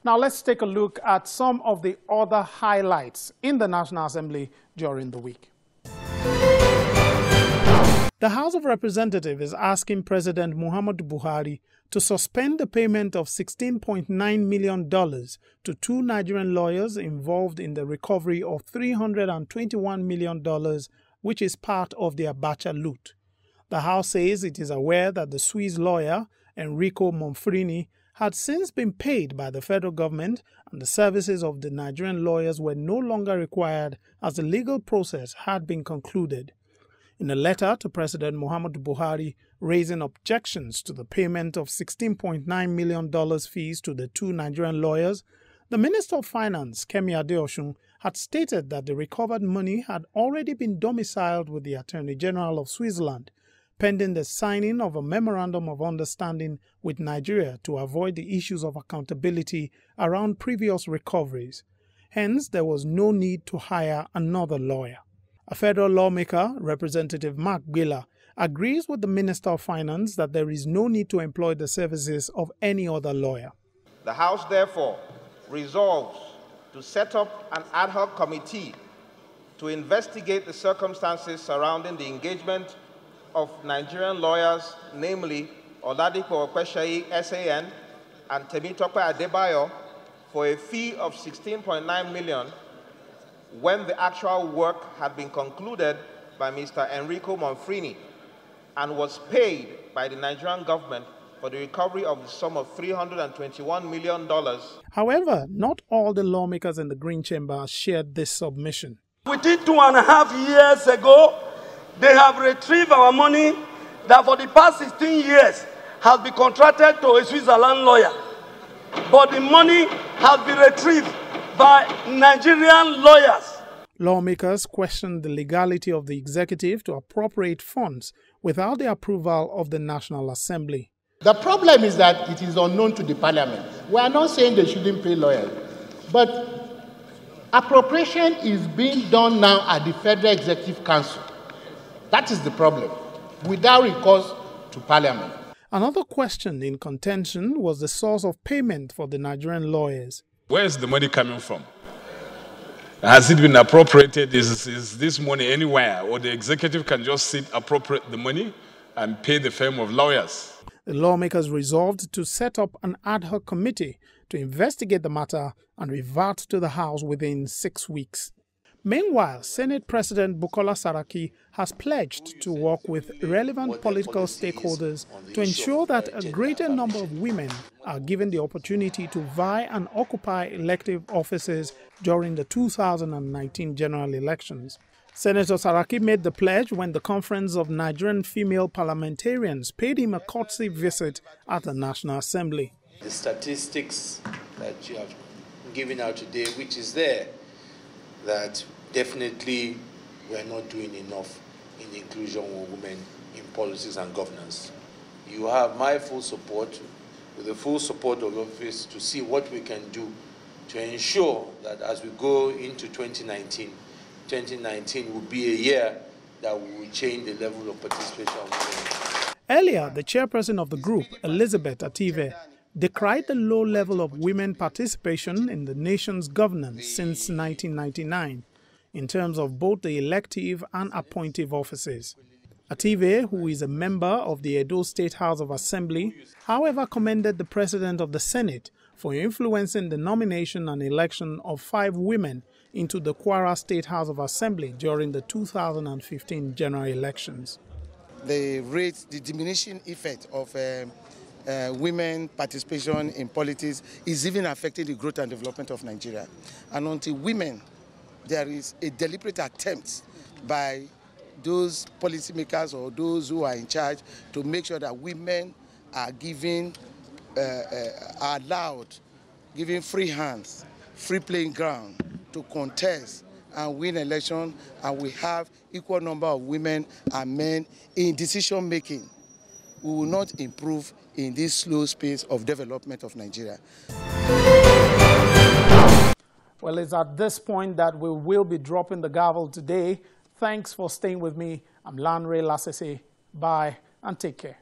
Now let's take a look at some of the other highlights in the National Assembly during the week. The House of Representatives is asking President Muhammadu Buhari to suspend the payment of $16.9 million to two Nigerian lawyers involved in the recovery of $321 million, which is part of the Abacha loot. The House says it is aware that the Swiss lawyer, Enrico Monfrini, had since been paid by the federal government and the services of the Nigerian lawyers were no longer required as the legal process had been concluded. In a letter to President Muhammadu Buhari raising objections to the payment of $16.9 million fees to the two Nigerian lawyers, the Minister of Finance, Kemi Adeosun, had stated that the recovered money had already been domiciled with the Attorney General of Switzerland, pending the signing of a Memorandum of Understanding with Nigeria to avoid the issues of accountability around previous recoveries. Hence, there was no need to hire another lawyer. A federal lawmaker, Representative Mark Gbila, agrees with the Minister of Finance that there is no need to employ the services of any other lawyer. The House, therefore, resolves to set up an ad hoc committee to investigate the circumstances surrounding the engagement of Nigerian lawyers, namely Oladipo Okweshayi, SAN, and Temitope Adebayo, for a fee of $16.9 million when the actual work had been concluded by Mr. Enrico Monfrini and was paid by the Nigerian government for the recovery of the sum of $321 million. However, not all the lawmakers in the Green Chamber shared this submission. Within 2.5 years ago, they have retrieved our money that for the past 16 years has been contracted to a Switzerland lawyer. But the money has been retrieved by Nigerian lawyers. Lawmakers questioned the legality of the executive to appropriate funds without the approval of the National Assembly. The problem is that it is unknown to the Parliament. We are not saying they shouldn't pay lawyers, but appropriation is being done now at the Federal Executive Council. That is the problem, without recourse to Parliament. Another question in contention was the source of payment for the Nigerian lawyers. Where is the money coming from? Has it been appropriated? Is this money anywhere? Or the executive can just sit, appropriate the money and pay the firm of lawyers? The lawmakers resolved to set up an ad hoc committee to investigate the matter and revert to the House within 6 weeks. Meanwhile, Senate President Bukola Saraki has pledged to work with relevant political stakeholders to ensure that a greater number of women are given the opportunity to vie and occupy elective offices during the 2019 general elections. Senator Saraki made the pledge when the Conference of Nigerian Female Parliamentarians paid him a courtesy visit at the National Assembly. The statistics that you have given out today, which is there, that definitely we are not doing enough in the inclusion of women in politics and governance. You have my full support, with the full support of the office, to see what we can do to ensure that as we go into 2019, 2019 will be a year that we will change the level of participation of women. Earlier, the chairperson of the group, Elizabeth Ative, decried the low level of women participation in the nation's governance since 1999 in terms of both the elective and appointive offices. Ative, who is a member of the Edo State House of Assembly, however commended the President of the Senate for influencing the nomination and election of 5 women into the Kwara State House of Assembly during the 2015 general elections. The diminishing effect of women participation in politics is even affecting the growth and development of Nigeria. And until women, there is a deliberate attempt by those policymakers or those who are in charge to make sure that women are given, are allowed, given free hands, free playing ground to contest and win election, and we have equal number of women and men in decision making. We will not improve in this slow space of development of Nigeria. Well, it's at this point that we will be dropping the gavel today. Thanks for staying with me. I'm Lanre Lasese. Bye and take care.